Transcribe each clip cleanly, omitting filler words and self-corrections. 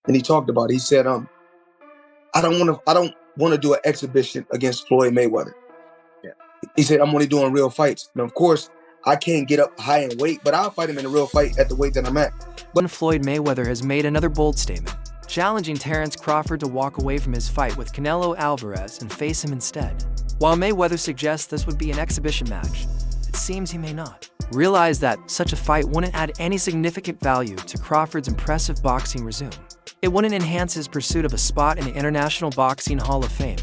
and he talked about it. He said, I don't want to do an exhibition against Floyd Mayweather. Yeah. He said, I'm only doing real fights. And of course, I can't get up high in weight, but I'll fight him in a real fight at the weight that I'm at. But Floyd Mayweather has made another bold statement, challenging Terence Crawford to walk away from his fight with Canelo Alvarez and face him instead. While Mayweather suggests this would be an exhibition match, it seems he may not. Realize that such a fight wouldn't add any significant value to Crawford's impressive boxing resume. It wouldn't enhance his pursuit of a spot in the International Boxing Hall of Fame.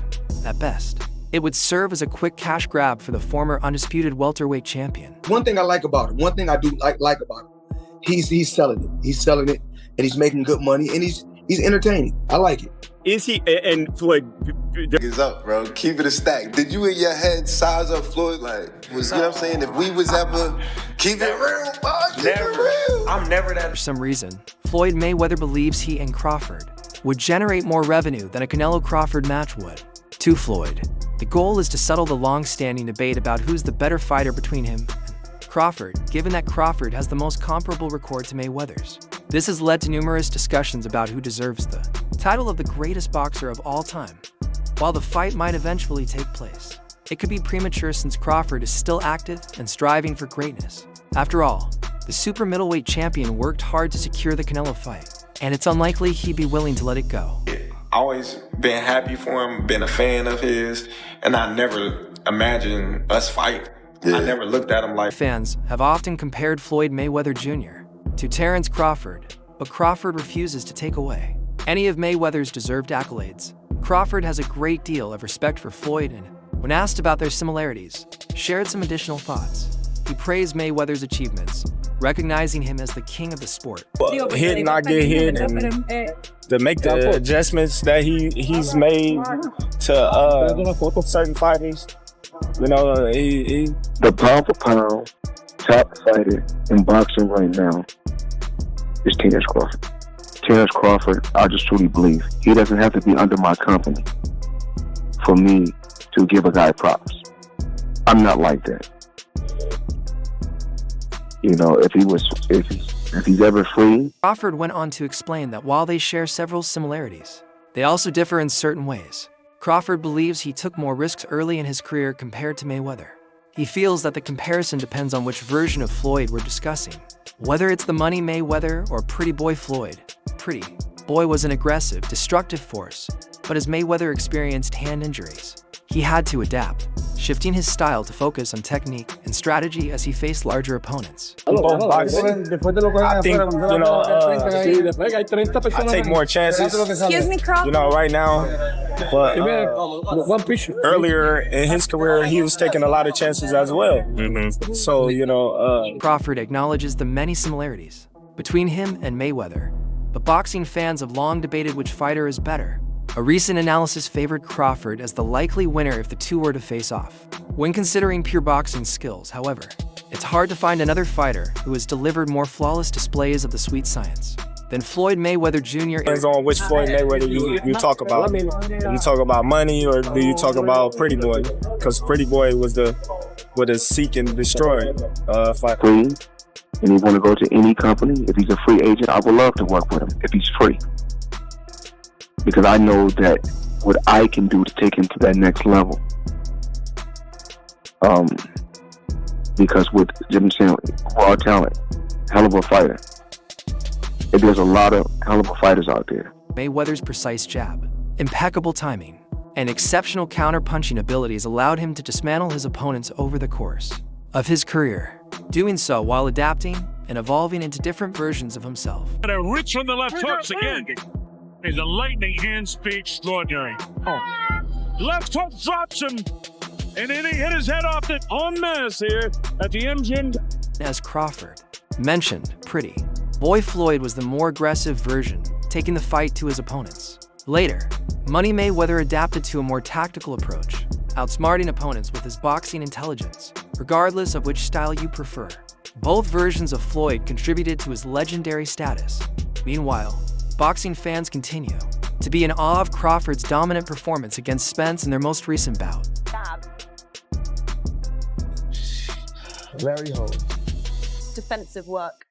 At best, it would serve as a quick cash grab for the former undisputed welterweight champion. One thing I like about him, one thing I do like about him, he's selling it. He's selling it, and he's making good money, and he's entertaining. I like it. Is he, and Floyd... Is up, bro. Keep it a stack. Did you in your head size up Floyd? Like, you know what I'm saying? If we was ever... Keep it real, bro. Keep it real. I'm never that... For some reason, Floyd Mayweather believes he and Crawford would generate more revenue than a Canelo-Crawford match would. To Floyd, the goal is to settle the long-standing debate about who's the better fighter between him and Crawford, given that Crawford has the most comparable record to Mayweather's. This has led to numerous discussions about who deserves the title of the greatest boxer of all time. While the fight might eventually take place, it could be premature since Crawford is still active and striving for greatness. After all, the super middleweight champion worked hard to secure the Canelo fight, and it's unlikely he'd be willing to let it go. Always been happy for him, been a fan of his, and I never imagined us fight. Yeah. I never looked at him like... Fans have often compared Floyd Mayweather Jr. to Terence Crawford, but Crawford refuses to take away any of Mayweather's deserved accolades. Crawford has a great deal of respect for Floyd and, when asked about their similarities, shared some additional thoughts. He praised Mayweather's achievements, recognizing him as the king of the sport. Hit and not get hit, and to make the adjustments that he's made to certain fighters. You know, the pound for pound top fighter in boxing right now is Terence Crawford. Terence Crawford, I just truly believe he doesn't have to be under my company for me to give a guy props. I'm not like that. You know, if he's ever free. Crawford went on to explain that while they share several similarities, they also differ in certain ways. Crawford believes he took more risks early in his career compared to Mayweather. He feels that the comparison depends on which version of Floyd we're discussing. Whether it's the money Mayweather or Pretty Boy Floyd. Pretty Boy was an aggressive, destructive force, but as Mayweather experienced hand injuries, he had to adapt, shifting his style to focus on technique and strategy as he faced larger opponents. I think, you know, I take more chances, you know, right now. But earlier in his career, he was taking a lot of chances as well. So, you know... Crawford acknowledges the many similarities between him and Mayweather, but boxing fans have long debated which fighter is better. A recent analysis favored Crawford as the likely winner if the two were to face off. When considering pure boxing skills, however, it's hard to find another fighter who has delivered more flawless displays of the sweet science than Floyd Mayweather Jr. Depends on which Floyd Mayweather you talk about. Do you talk about money or do you talk about Pretty Boy? Because Pretty Boy was the seek and destroy fighter. Free, and he want to go to any company. If he's a free agent, I would love to work with him if he's free. Because I know that what I can do to take him to that next level. Because with Jim Chandler, raw talent, hell of a fighter. And there's a lot of hell of a fighters out there. Mayweather's precise jab, impeccable timing, and exceptional counter-punching abilities allowed him to dismantle his opponents over the course of his career, doing so while adapting and evolving into different versions of himself. And a reach from the left hooks again. Is a lightning hand speed extraordinary. Left hook drops him, and then he hit his head off it en masse here at the engine. As Crawford mentioned, Pretty Boy Floyd was the more aggressive version, taking the fight to his opponents. Later, Money Mayweather adapted to a more tactical approach, outsmarting opponents with his boxing intelligence, regardless of which style you prefer. Both versions of Floyd contributed to his legendary status. Meanwhile, boxing fans continue to be in awe of Crawford's dominant performance against Spence in their most recent bout. Larry Holmes. Defensive work.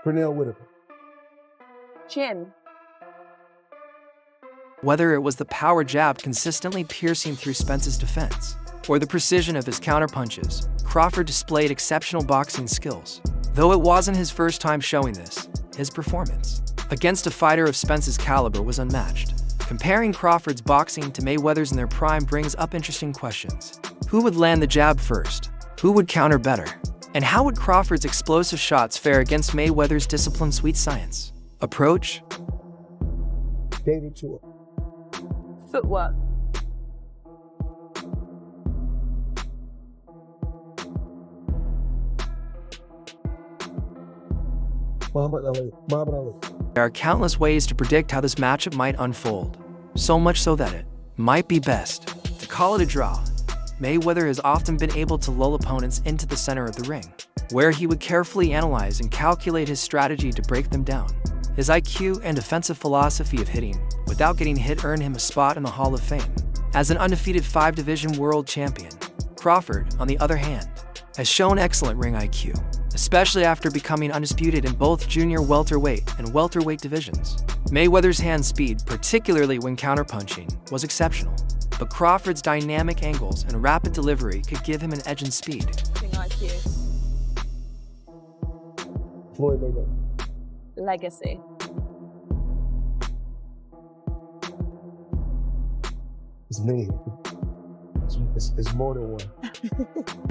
Canelo Whitaker. Chin. Whether it was the power jab consistently piercing through Spence's defense, or the precision of his counterpunches, Crawford displayed exceptional boxing skills. Though it wasn't his first time showing this, his performance against a fighter of Spence's caliber was unmatched. Comparing Crawford's boxing to Mayweather's in their prime brings up interesting questions. Who would land the jab first? Who would counter better? And how would Crawford's explosive shots fare against Mayweather's disciplined sweet science approach? David Tour. Footwork. Muhammad Ali. There are countless ways to predict how this matchup might unfold, so much so that it might be best to call it a draw. Mayweather has often been able to lull opponents into the center of the ring, where he would carefully analyze and calculate his strategy to break them down. His IQ and defensive philosophy of hitting without getting hit earned him a spot in the Hall of Fame. As an undefeated 5-division world champion, Crawford, on the other hand, has shown excellent ring IQ, especially after becoming undisputed in both junior welterweight and welterweight divisions. Mayweather's hand speed, particularly when counterpunching, was exceptional, but Crawford's dynamic angles and rapid delivery could give him an edge in speed. Ring IQ. Floyd Mayweather. Legacy. It's me. It's more than one.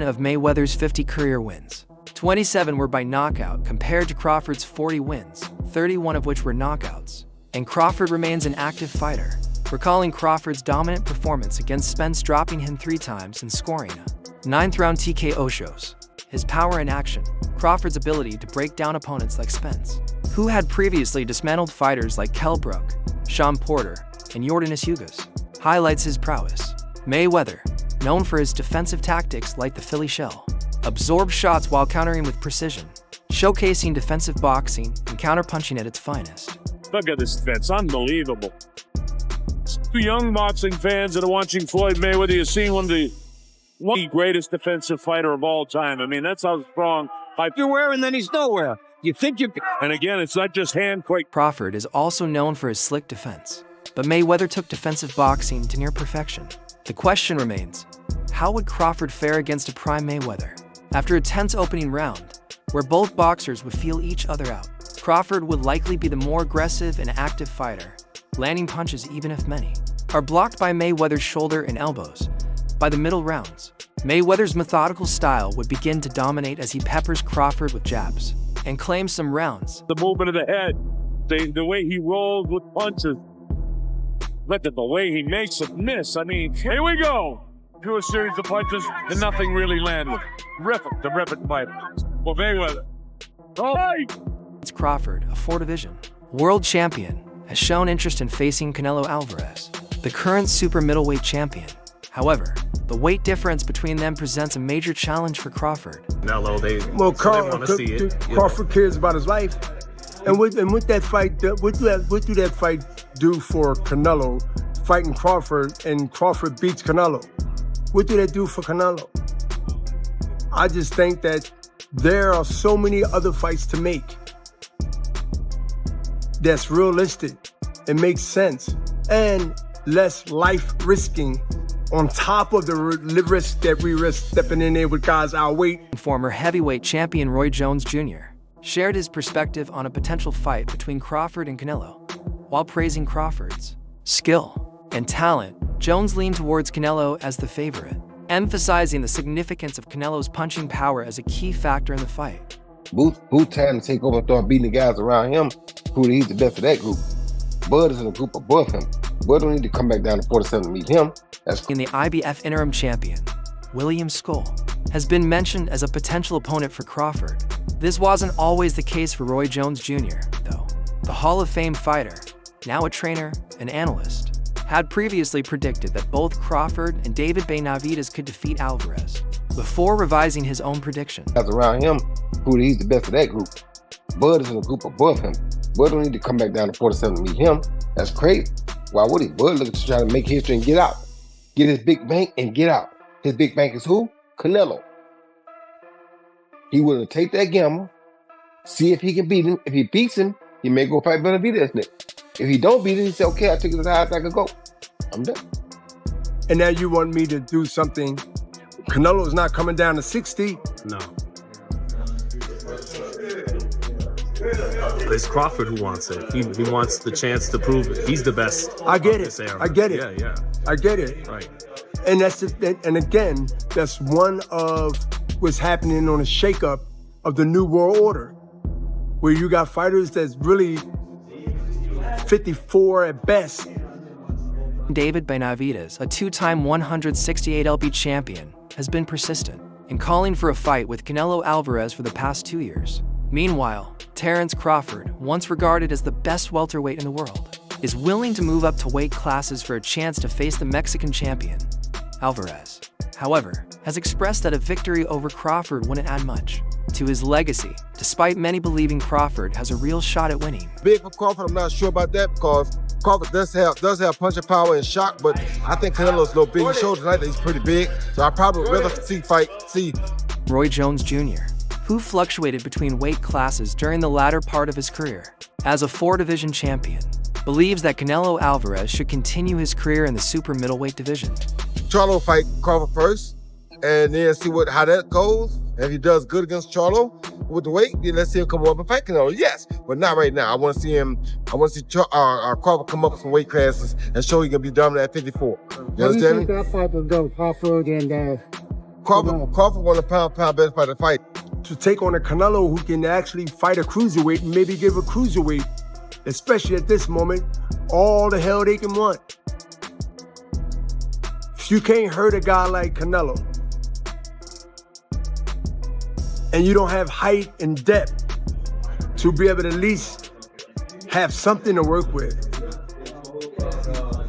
Of Mayweather's 50 career wins, 27 were by knockout compared to Crawford's 40 wins, 31 of which were knockouts. And Crawford remains an active fighter, recalling Crawford's dominant performance against Spence, dropping him 3 times and scoring a 9th-round TKO shows his power in action. Crawford's ability to break down opponents like Spence, who had previously dismantled fighters like Kell Brook, Sean Porter, and Yordenis Ugas, highlights his prowess. Mayweather, known for his defensive tactics like the Philly shell, absorbs shots while countering with precision, showcasing defensive boxing and counterpunching at its finest. Look at this defense, unbelievable. To young boxing fans that are watching Floyd Mayweather, you're seeing one of the greatest defensive fighter of all time. I mean, that's how strong. You're wearing, then he's nowhere. You think you... And again, it's not just hand quick. Crawford is also known for his slick defense, but Mayweather took defensive boxing to near perfection. The question remains, how would Crawford fare against a prime Mayweather? After a tense opening round, where both boxers would feel each other out, Crawford would likely be the more aggressive and active fighter, landing punches even if many are blocked by Mayweather's shoulder and elbows. By the middle rounds, Mayweather's methodical style would begin to dominate as he peppers Crawford with jabs and claims some rounds. The movement of the head, the way he rolls with punches, look at the way he makes it miss. I mean, here we go. Do a series of punches and nothing really landed. Terrific fight. Well, Mayweather. All right. Crawford, a 4-division world champion, has shown interest in facing Canelo Alvarez, the current super middleweight champion. However, the weight difference between them presents a major challenge for Crawford. Canelo, they want to see it. Crawford cares about his life. And with that fight, what do that fight do for Canelo, fighting Crawford, and Crawford beats Canelo? What do that do for Canelo? I just think that there are so many other fights to make that's realistic, it makes sense, and less life risking on top of the risk that we risk stepping in there with guys our weight. Former heavyweight champion Roy Jones Jr. shared his perspective on a potential fight between Crawford and Canelo. While praising Crawford's skill and talent, Jones leaned towards Canelo as the favorite, emphasizing the significance of Canelo's punching power as a key factor in the fight. Boot time to take over and start beating the guys around him. He's the best of that group. Bud is in a group above him. Bud don't need to come back down to 47 to meet him. In the IBF interim champion, William Skull, has been mentioned as a potential opponent for Crawford. This wasn't always the case for Roy Jones Jr., though. The Hall of Fame fighter, now a trainer and analyst, had previously predicted that both Crawford and David Benavidez could defeat Alvarez, before revising his own prediction. Around him, he's the best of that group. Bud is in a group above him. Bud don't need to come back down to 47 to meet him. That's crazy. Why would he? Bud looking to try to make history and get out. Get his big bank and get out. His big bank is who? Canelo. He willing to take that gamble See if he can beat him. If he beats him, he may go fight Benavidez next. If he don't beat him, he say, okay, I'll take it as high as I can go. I'm done. And now you want me to do something. Canelo's not coming down to 60. No. It's Crawford who wants it. He wants the chance to prove it. He's the best. I get it. I get it. Yeah. I get it. Right. And and again, that's one of what's happening on a shakeup of the New World Order, where you got fighters that's really 54 at best. David Benavidez, a two-time 168 LB champion, has been persistent in calling for a fight with Canelo Alvarez for the past 2 years. Meanwhile, Terence Crawford, once regarded as the best welterweight in the world, is willing to move up to weight classes for a chance to face the Mexican champion, Alvarez. However, has expressed that a victory over Crawford wouldn't add much to his legacy, despite many believing Crawford has a real shot at winning. Big for Crawford, I'm not sure about that because Crawford does have punching power and shock, but I think Canelo's a little big. He showed tonight that he's pretty big, so I probably would rather see Roy Jones Jr., who fluctuated between weight classes during the latter part of his career as a 4-division champion, believes that Canelo Alvarez should continue his career in the super middleweight division. Charlo fight Crawford first, and then see how that goes. If he does good against Charlo with the weight, then let's see him come up and fight Canelo. Yes, but not right now. I want to see Crawford come up with some weight classes and show he can be dominant at 54. You understand me? How do you think that fight will go, Crawford and Crawford won a pound best fighter fight. To take on a Canelo who can actually fight a cruiserweight and maybe give a cruiserweight, especially at this moment, all the hell they can want. If you can't hurt a guy like Canelo, and you don't have height and depth to be able to at least have something to work with,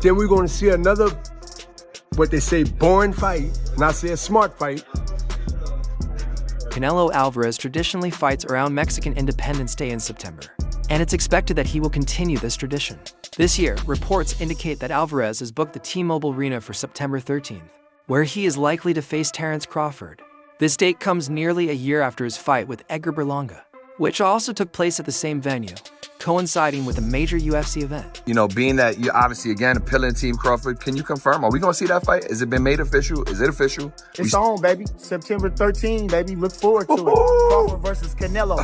then we're going to see another, what they say, boring fight, not say a smart fight. Canelo Alvarez traditionally fights around Mexican Independence Day in September, and it's expected that he will continue this tradition. This year, reports indicate that Alvarez has booked the T-Mobile Arena for September 13th, where he is likely to face Terence Crawford. This date comes nearly a year after his fight with Edgar Berlanga, which also took place at the same venue, coinciding with a major UFC event. You know, being that you're obviously, again, appealing Team Crawford, can you confirm? Are we going to see that fight? Has it been made official? Is it official? It's on, baby. September 13, baby. Look forward to it. Crawford versus Canelo.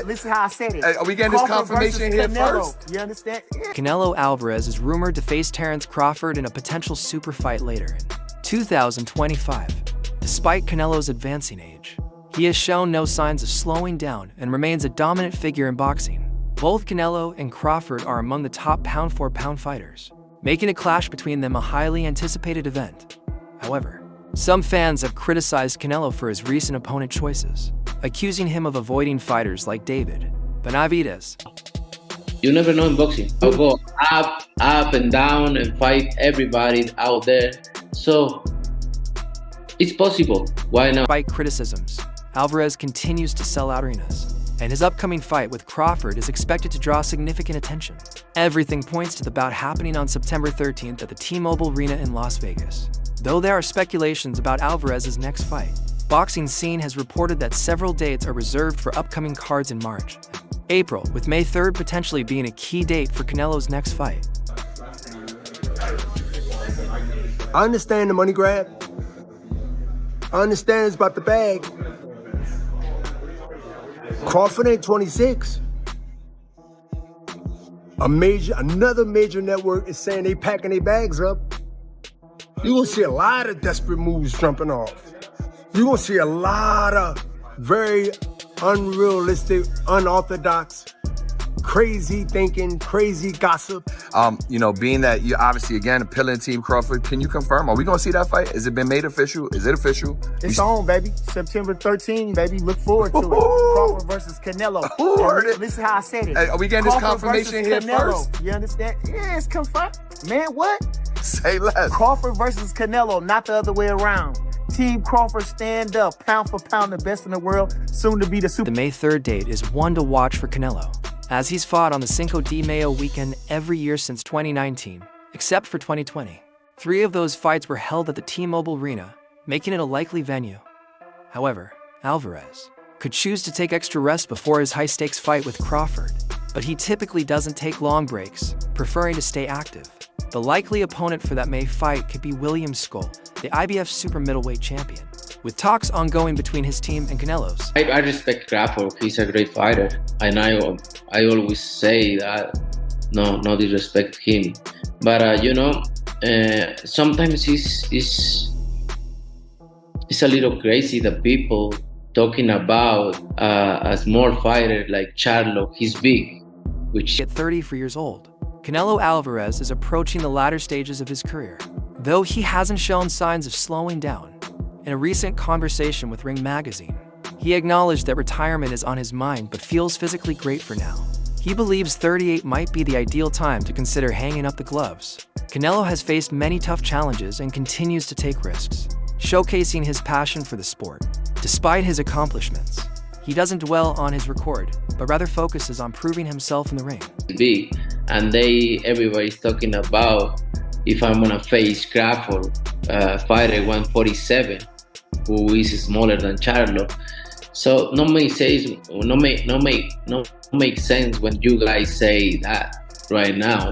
Listen how I said it. Are we getting this confirmation here first? You understand? Yeah. Canelo Alvarez is rumored to face Terence Crawford in a potential super fight later in 2025. Despite Canelo's advancing age, he has shown no signs of slowing down and remains a dominant figure in boxing. Both Canelo and Crawford are among the top pound-for-pound fighters, making a clash between them a highly anticipated event. However, some fans have criticized Canelo for his recent opponent choices, accusing him of avoiding fighters like David Benavidez. You never know in boxing. I'll go up and down and fight everybody out there. So it's possible. Why not? Despite criticisms, Alvarez continues to sell out arenas, and his upcoming fight with Crawford is expected to draw significant attention. Everything points to the bout happening on September 13th at the T-Mobile Arena in Las Vegas. Though there are speculations about Alvarez's next fight, Boxing Scene has reported that several dates are reserved for upcoming cards in March, April, with May 3rd potentially being a key date for Canelo's next fight. I understand the money grab. I understand it's about the bag. Crawford ain't 26. Another major network is saying they packing their bags up. You're gonna see a lot of desperate moves jumping off. You're gonna see a lot of very unrealistic, unorthodox, crazy thinking, crazy gossip. You know, being that you're obviously, again, appealing Team Crawford, can you confirm? Are we going to see that fight? Has it been made official? Is it official? It's on, baby. September 13, baby. Look forward to it. Crawford versus Canelo. Listen how I said it. Are we getting this confirmation here first? You understand? Yeah, it's confirmed. Man, what? Say less. Crawford versus Canelo, not the other way around. Team Crawford stand up, pound for pound, the best in the world, soon to be the super. The May 3rd date is one to watch for Canelo, as he's fought on the Cinco de Mayo weekend every year since 2019, except for 2020. 3 of those fights were held at the T-Mobile Arena, making it a likely venue. However, Alvarez, could choose to take extra rest before his high-stakes fight with Crawford, but he typically doesn't take long breaks, preferring to stay active. The likely opponent for that May fight could be William Skull, the IBF super middleweight champion, with talks ongoing between his team and Canelo's. I respect Crawford. He's a great fighter, and I always say that no disrespect him, but sometimes it's a little crazy that people talking about a small fighter like Charlo. He's big, which at 34 years old. Canelo Alvarez is approaching the latter stages of his career, though he hasn't shown signs of slowing down. In a recent conversation with Ring Magazine, he acknowledged that retirement is on his mind but feels physically great for now. He believes 38 might be the ideal time to consider hanging up the gloves. Canelo has faced many tough challenges and continues to take risks, showcasing his passion for the sport. Despite his accomplishments, he doesn't dwell on his record, but rather focuses on proving himself in the ring. Big, and everybody's talking about if I'm gonna face Crawford, fighter 147, who is smaller than Charlo. So no make sense when you guys say that right now.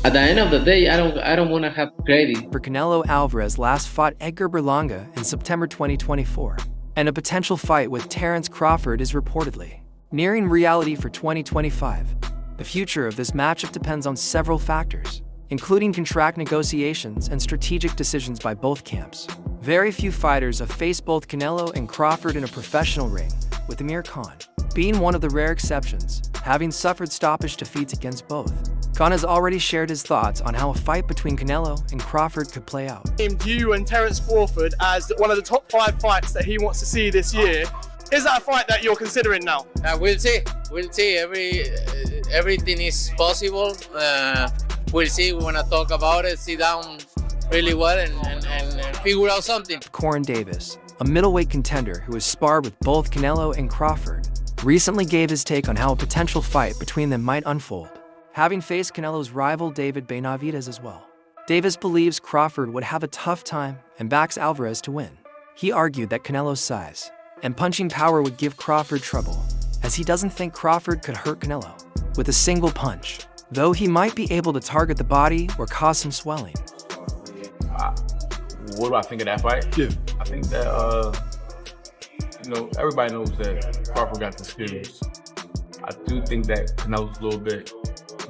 At the end of the day, I don't want to have credit. For Canelo Alvarez last fought Edgar Berlanga in September 2024, and a potential fight with Terence Crawford is reportedly nearing reality for 2025. The future of this matchup depends on several factors, including contract negotiations and strategic decisions by both camps. Very few fighters have faced both Canelo and Crawford in a professional ring, with Amir Khan being one of the rare exceptions, having suffered stoppage defeats against both. Khan has already shared his thoughts on how a fight between Canelo and Crawford could play out. Named you and Terence Crawford as one of the top 5 fights that he wants to see this year. Is that a fight that you're considering now? We'll see. We'll see. Everything is possible. We'll see. We want to talk about it, sit down really well and figure out something. Corin Davis, a middleweight contender who has sparred with both Canelo and Crawford, recently gave his take on how a potential fight between them might unfold, having faced Canelo's rival David Benavidez as well. Davis believes Crawford would have a tough time and backs Alvarez to win. He argued that Canelo's size and punching power would give Crawford trouble, as he doesn't think Crawford could hurt Canelo with a single punch, though he might be able to target the body or cause some swelling. What do I think of that fight? Yeah. I think that, everybody knows that Crawford got the skills. I do think that Canelo's a little big.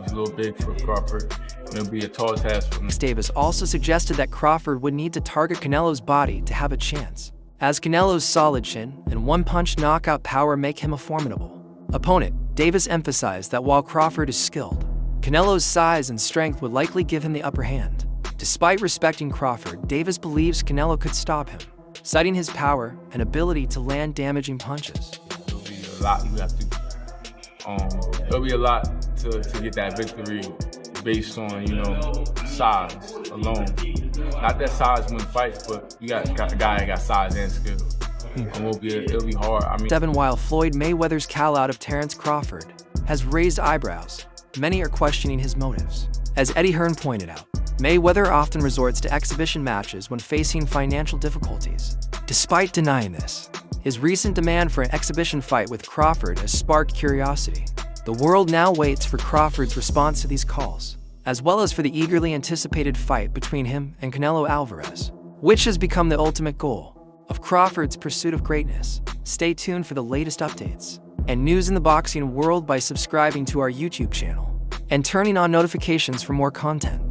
He's a little big for Crawford. It'll be a tall task for him. Davis also suggested that Crawford would need to target Canelo's body to have a chance, as Canelo's solid chin and one-punch knockout power make him a formidable opponent. Davis emphasized that while Crawford is skilled, Canelo's size and strength would likely give him the upper hand. Despite respecting Crawford, Davis believes Canelo could stop him, citing his power and ability to land damaging punches. It'll be a lot you have to. It'll be a lot to get that victory based on size alone. Not that size wins fights, but you got a guy that got size and skill. It'll be hard. 7 While Floyd Mayweather's call out of Terence Crawford has raised eyebrows, many are questioning his motives. As Eddie Hearn pointed out, Mayweather often resorts to exhibition matches when facing financial difficulties. Despite denying this, his recent demand for an exhibition fight with Crawford has sparked curiosity. The world now waits for Crawford's response to these calls, as well as for the eagerly anticipated fight between him and Canelo Alvarez, which has become the ultimate goal of Crawford's pursuit of greatness. Stay tuned for the latest updates and news in the boxing world by subscribing to our YouTube channel and turning on notifications for more content.